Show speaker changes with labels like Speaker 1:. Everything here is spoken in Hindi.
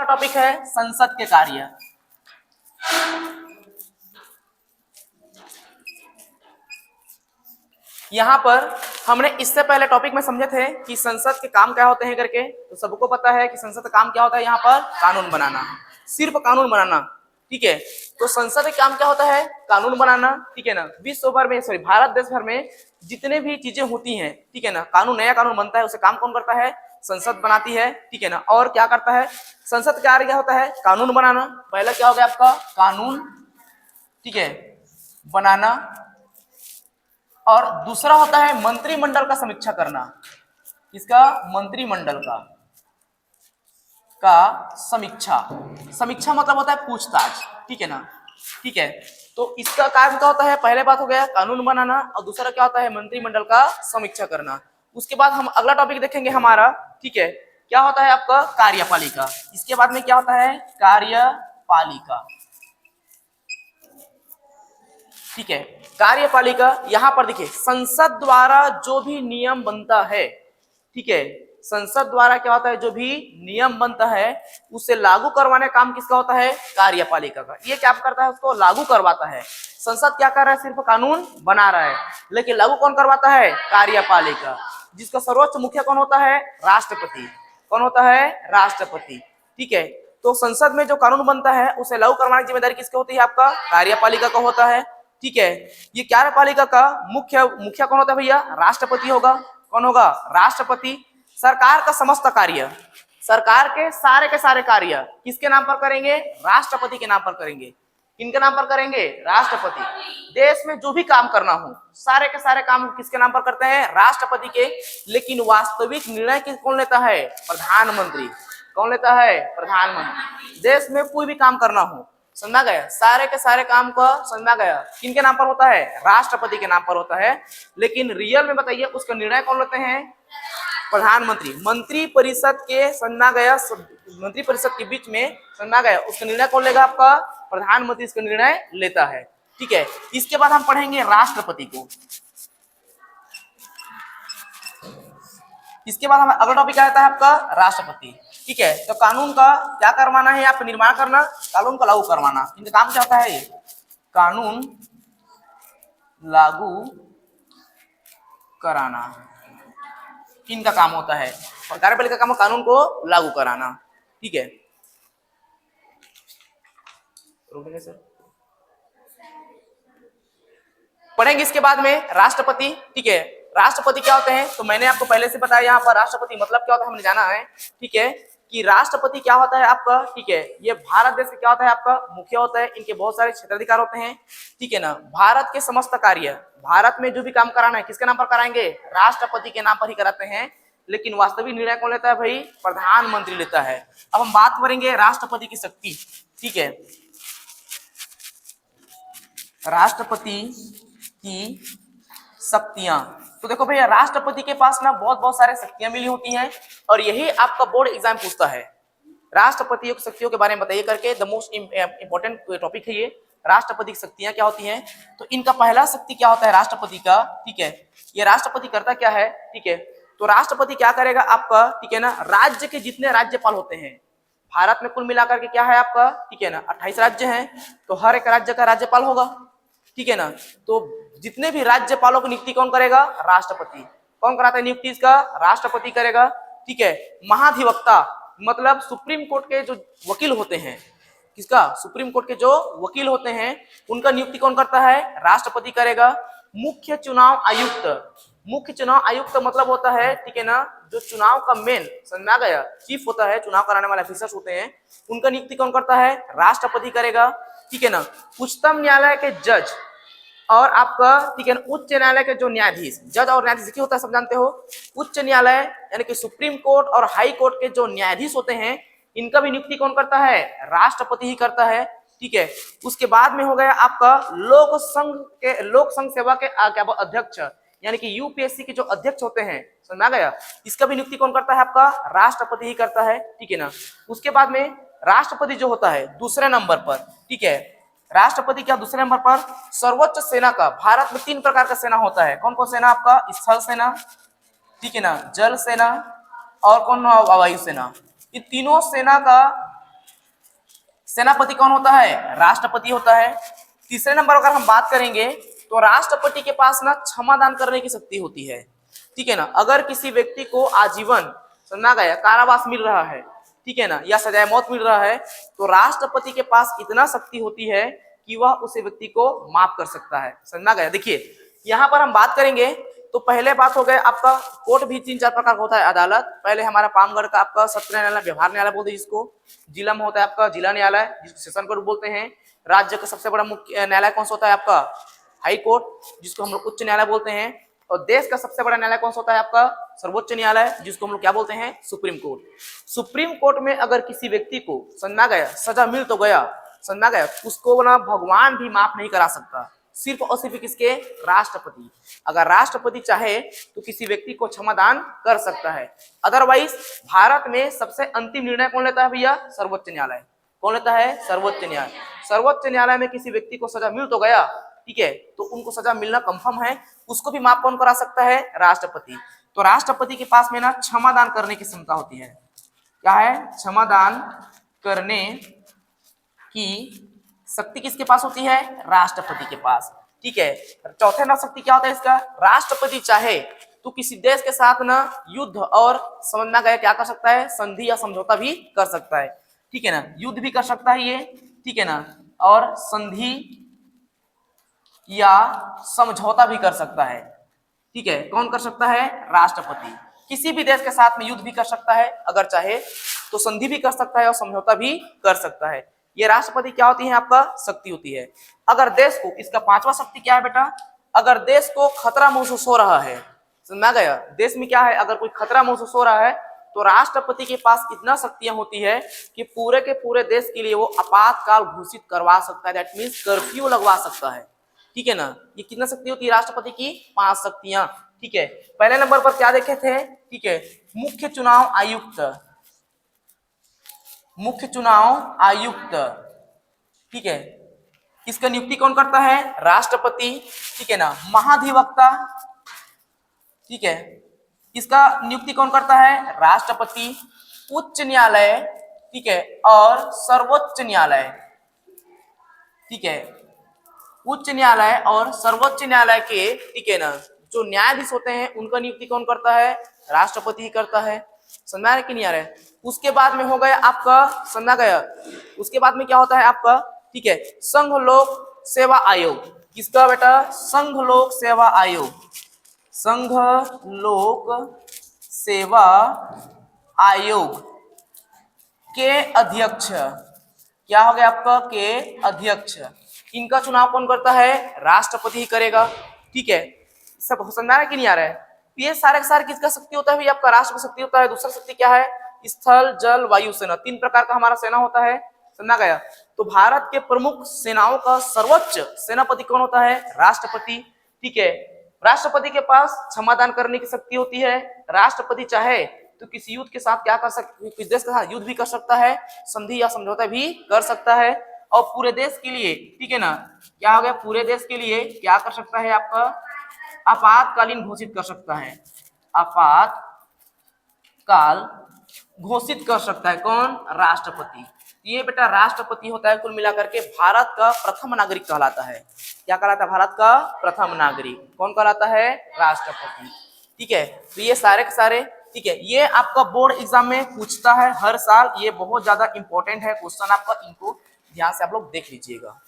Speaker 1: आपका टॉपिक है संसद के कार्य। यहाँ पर हमने इससे पहले टॉपिक में समझे थे कि संसद के काम क्या होते हैं करके, तो सबको पता है कि संसद का काम क्या होता है, यहाँ पर कानून बनाना, सिर्फ कानून बनाना। ठीक है, तो संसद का काम क्या होता है, कानून बनाना। ठीक है ना, विश्व भर में भारत देश भर में जितने भी चीजें होती हैं, ठीक है ना, कानून, नया कानून बनता है, उसे काम कौन करता है, संसद बनाती है। ठीक है ना, और क्या करता है संसद, क्या होता है, कानून बनाना। पहला क्या हो गया आपका, कानून, ठीक है, बनाना। और दूसरा होता है मंत्रिमंडल का समीक्षा करना। इसका मंत्रिमंडल का समीक्षा, समीक्षा मतलब होता है पूछताछ। ठीक है ना, ठीक है, तो इसका काम क्या होता है, पहले बात हो गया कानून बनाना, और दूसरा क्या होता है मंत्रिमंडल का समीक्षा करना। उसके बाद हम अगला टॉपिक देखेंगे हमारा, ठीक है, क्या होता है आपका कार्यपालिका। इसके बाद में क्या होता है, कार्यपालिका। ठीक है, कार्यपालिका, यहां पर देखिए संसद द्वारा जो भी नियम बनता है, ठीक है, संसद द्वारा क्या होता है, जो भी नियम बनता है उसे लागू करवाने का काम किसका होता है, कार्यपालिका का। ये क्या करता है, उसको लागू करवाता है। संसद क्या कर रहा है, सिर्फ कानून बना रहा है, लेकिन लागू कौन करवाता है, कार्यपालिका, जिसका सर्वोच्च मुखिया कौन होता है, राष्ट्रपति। कौन होता है, राष्ट्रपति। ठीक है, तो संसद में जो कानून बनता है उसे लागू करवाने की जिम्मेदारी किसकी होती है, आपका कार्यपालिका का होता है। ठीक है, ये कार्यपालिका का मुखिया कौन होता है भैया, राष्ट्रपति होगा। कौन होगा, राष्ट्रपति। सरकार का समस्त कार्य, सरकार के सारे कार्य किसके नाम पर करेंगे, राष्ट्रपति के नाम पर करेंगे। किनके नाम पर करेंगे, राष्ट्रपति। देश में जो भी काम करना हो सारे के सारे काम किसके नाम पर करते हैं, राष्ट्रपति के। लेकिन वास्तविक निर्णय कौन लेता है, प्रधानमंत्री। कौन लेता है, प्रधानमंत्री। देश में कोई भी काम करना हो, समझा गया, सारे के सारे काम को समझा गया, किनके नाम पर होता है, राष्ट्रपति के नाम पर होता है। लेकिन रियल में बताइए उसका निर्णय कौन लेते हैं, प्रधानमंत्री। मंत्री परिषद के समझा गया, मंत्री परिषद के बीच में समझा गया, उसका निर्णय कौन लेगा, आपका प्रधानमंत्री इसका निर्णय लेता है। ठीक है, इसके बाद हम पढ़ेंगे राष्ट्रपति को। इसके बाद हम अगला टॉपिक आता है आपका राष्ट्रपति। ठीक है, तो कानून का क्या करवाना है, आपको निर्माण करना, कानून का लागू करवाना। इनका काम क्या होता है, कानून लागू कराना, इनका काम होता है। और कार्यपालिका का काम कानून को लागू कराना। ठीक है, रुकेंगे सर, पढ़ेंगे इसके बाद में राष्ट्रपति। ठीक है, राष्ट्रपति क्या होते हैं, तो मैंने आपको पहले से बताया, यहाँ पर राष्ट्रपति मतलब क्या होता है हमने जाना है। ठीक है, कि राष्ट्रपति क्या होता है आपका, ठीक है, ये भारत देश का क्या होता है, आपका मुखिया होता है। इनके बहुत सारे क्षेत्राधिकार होते हैं। ठीक है ना, भारत के समस्त कार्य, भारत में जो भी काम कराना है किसके नाम पर कराएंगे, राष्ट्रपति के नाम पर ही कराते हैं। लेकिन वास्तविक निर्णय कौन लेता है भाई, प्रधानमंत्री लेता है। अब हम बात करेंगे राष्ट्रपति की शक्ति। ठीक है, राष्ट्रपति की शक्तियां, तो देखो भैया राष्ट्रपति के पास ना बहुत बहुत सारे शक्तियां मिली होती हैं, और यही आपका बोर्ड एग्जाम पूछता है। राष्ट्रपति की शक्तियों के बारे में बताइए करके, द मोस्ट इंपॉर्टेंट टॉपिक है ये, राष्ट्रपति की शक्तियां क्या होती हैं। तो इनका पहला शक्ति क्या होता है राष्ट्रपति का, ठीक है, ये राष्ट्रपति करता क्या है, ठीक है, तो राष्ट्रपति क्या करेगा आपका, ठीक है ना, राज्य के जितने राज्यपाल होते हैं, भारत में कुल मिलाकर के क्या है आपका, ठीक है ना, 28 राज्य हैं, तो हर एक राज्य का राज्यपाल होगा। ठीक है ना, तो जितने भी राज्यपालों की नियुक्ति कौन करेगा, राष्ट्रपति। कौन कराता है नियुक्ति, इसका राष्ट्रपति करेगा। ठीक है, महाधिवक्ता मतलब सुप्रीम कोर्ट के जो वकील होते हैं, किसका, सुप्रीम कोर्ट के जो वकील होते हैं, उनका नियुक्ति कौन करता है, राष्ट्रपति करेगा। मुख्य चुनाव आयुक्त, मुख्य चुनाव आयुक्त मतलब होता है, ठीक है ना, जो चुनाव का मेन समझा गया चीफ होता है, चुनाव कराने वाले ऑफिसर्स होते हैं, उनका नियुक्ति कौन करता है, राष्ट्रपति करेगा। ठीक है ना, उच्चतम न्यायालय के जज और आपका, ठीक है ना, उच्च न्यायालय के जो न्यायाधीश, जज और न्यायाधीश क्या होता है सब जानते हो, उच्च न्यायालय यानी कि सुप्रीम कोर्ट और हाई कोर्ट के जो न्यायाधीश होते हैं, इनका भी नियुक्ति कौन करता है, राष्ट्रपति ही करता है। ठीक है, उसके बाद में हो गया आपका लोक संघ सेवा के अध्यक्ष, यानी कि यूपीएससी के जो अध्यक्ष होते हैं, समझा गया, इसका भी नियुक्ति कौन करता है, आपका राष्ट्रपति ही करता है। ठीक है ना, उसके बाद में राष्ट्रपति जो होता है दूसरे नंबर पर, ठीक है, राष्ट्रपति क्या दूसरे नंबर पर, सर्वोच्च सेना का, भारत में 3 प्रकार का सेना होता है। कौन कौन सेना, आपका स्थल सेना, ठीक है ना, जल सेना और कौन, वायु सेना। ये तीनों सेना का सेनापति कौन होता है? राष्ट्रपति होता है। तीसरे नंबर अगर हम बात करेंगे तो राष्ट्रपति के पास ना क्षमादान करने की शक्ति होती है, ठीक है ना। अगर किसी व्यक्ति को आजीवन समझा गया कारावास मिल रहा है, ठीक है ना, या सजाए मौत मिल रहा है, तो राष्ट्रपति के पास इतना शक्ति होती है कि वह उस व्यक्ति को माफ कर सकता है, समझा गया। देखिए यहाँ पर हम बात करेंगे तो पहले बात हो गया आपका कोर्ट भी 3-4 प्रकार का होता है। अदालत पहले हमारा पामगढ़ का आपका सत्र न्यायालय, व्यवहार न्यायालय बोलते हैं जिसको। जिला में होता है आपका जिला न्यायालय जिसको सेशन कोर्ट बोलते हैं। राज्य का सबसे बड़ा मुख्य न्यायालय कौन सा होता है आपका? हाई कोर्ट जिसको हम लोग उच्च न्यायालय बोलते हैं। और देश का सबसे बड़ा न्यायालय कौन सा होता है आपका? सर्वोच्च न्यायालय जिसको हम लोग क्या बोलते हैं? Supreme court. सुप्रीम कोर्ट में अगर किसी व्यक्ति को समझा गया सजा मिल तो गया, समझा गया, उसको ना भगवान भी माफ नहीं करा सकता, सिर्फ और सिर्फ किसके? राष्ट्रपति। अगर राष्ट्रपति चाहे तो किसी व्यक्ति को क्षमादान कर सकता है। अदरवाइज भारत में सबसे अंतिम निर्णय कौन लेता है भैया? सर्वोच्च न्यायालय। कौन लेता है? सर्वोच्च न्यायालय। सर्वोच्च न्यायालय में किसी व्यक्ति को सजा मिल तो गया, ठीक है, तो उनको सजा मिलना कंफर्म है, उसको भी माफ कौन करा सकता है? राष्ट्रपति। तो राष्ट्रपति के पास में ना क्षमादान करने की क्षमता होती है। क्या है? क्षमादान करने की शक्ति किसके पास होती है? राष्ट्रपति के पास, ठीक है। चौथे ना शक्ति क्या होता है इसका? राष्ट्रपति चाहे तो किसी देश के साथ ना युद्ध और समझना गया क्या कर सकता है? संधि या समझौता भी कर सकता है, ठीक है ना। युद्ध भी कर सकता है ये, ठीक है ना, और संधि या समझौता भी कर सकता है, ठीक है। कौन कर सकता है? राष्ट्रपति। किसी भी देश के साथ में युद्ध भी कर सकता है अगर चाहे तो, संधि भी कर सकता है और समझौता भी कर सकता है। ये राष्ट्रपति क्या होती है? आपका शक्ति होती है। अगर देश को, इसका पांचवा शक्ति क्या है बेटा? अगर देश को खतरा महसूस हो रहा है, समझा गया, देश में क्या है, अगर कोई खतरा महसूस हो रहा है तो राष्ट्रपति के पास इतना शक्तियां होती है कि पूरे के पूरे देश के लिए वो आपातकाल घोषित करवा सकता है, दैट मीन्स कर्फ्यू लगवा सकता है, ठीक है ना। ये कितना शक्ति होती है राष्ट्रपति की? 5 शक्तियां, ठीक है। पहले नंबर पर क्या देखे थे? ठीक है, मुख्य चुनाव आयुक्त, मुख्य चुनाव आयुक्त, ठीक है, इसका नियुक्ति कौन करता है? राष्ट्रपति, ठीक है ना। महाधिवक्ता, ठीक है, इसका नियुक्ति कौन करता है? राष्ट्रपति। उच्च न्यायालय, ठीक है, और सर्वोच्च न्यायालय, ठीक है, उच्च न्यायालय और सर्वोच्च न्यायालय के, ठीक है ना, जो न्यायाधीश होते हैं उनका नियुक्ति कौन करता है? राष्ट्रपति ही करता है। समझा कि नहीं आ रहा है? उसके बाद में हो गया आपका, समझा गया, उसके बाद में क्या होता है आपका? ठीक है, संघ लोक सेवा आयोग। किसका बेटा? संघ लोक सेवा आयोग। संघ लोक सेवा आयोग के अध्यक्ष, क्या हो गया आपका? के अध्यक्ष। इनका चुनाव कौन करता है? राष्ट्रपति ही करेगा, ठीक है। सब समझा है कि नहीं आ रहा है? ये सारे के सारे किसका शक्ति होता है भैया? आपका राष्ट्र शक्ति होता है। दूसरा शक्ति क्या है? स्थल जल वायु सेना, 3 प्रकार का हमारा सेना होता है, समझा गया। तो भारत के प्रमुख सेनाओं का सर्वोच्च सेनापति कौन होता है? राष्ट्रपति, ठीक है। राष्ट्रपति के पास क्षमादान करने की शक्ति होती है। राष्ट्रपति चाहे तो किसी युद्ध के साथ क्या कर सकता है? किसी देश के साथ युद्ध भी कर सकता है, संधि या समझौता भी कर सकता है, और पूरे देश के लिए, ठीक है ना, क्या हो गया? पूरे देश के लिए क्या कर सकता है आपका? आपातकालीन घोषित कर सकता है, आपातकाल घोषित कर सकता है। कौन? राष्ट्रपति। ये बेटा राष्ट्रपति होता है कुल मिलाकर के भारत का प्रथम नागरिक कहलाता है। क्या कहलाता है? भारत का प्रथम नागरिक कौन कहलाता है? राष्ट्रपति, ठीक है। तो ये सारे के सारे, ठीक है, ये आपका बोर्ड एग्जाम में पूछता है हर साल। ये बहुत ज्यादा इंपॉर्टेंट है क्वेश्चन आपका, इनको ध्यान से आप लोग देख लीजिएगा।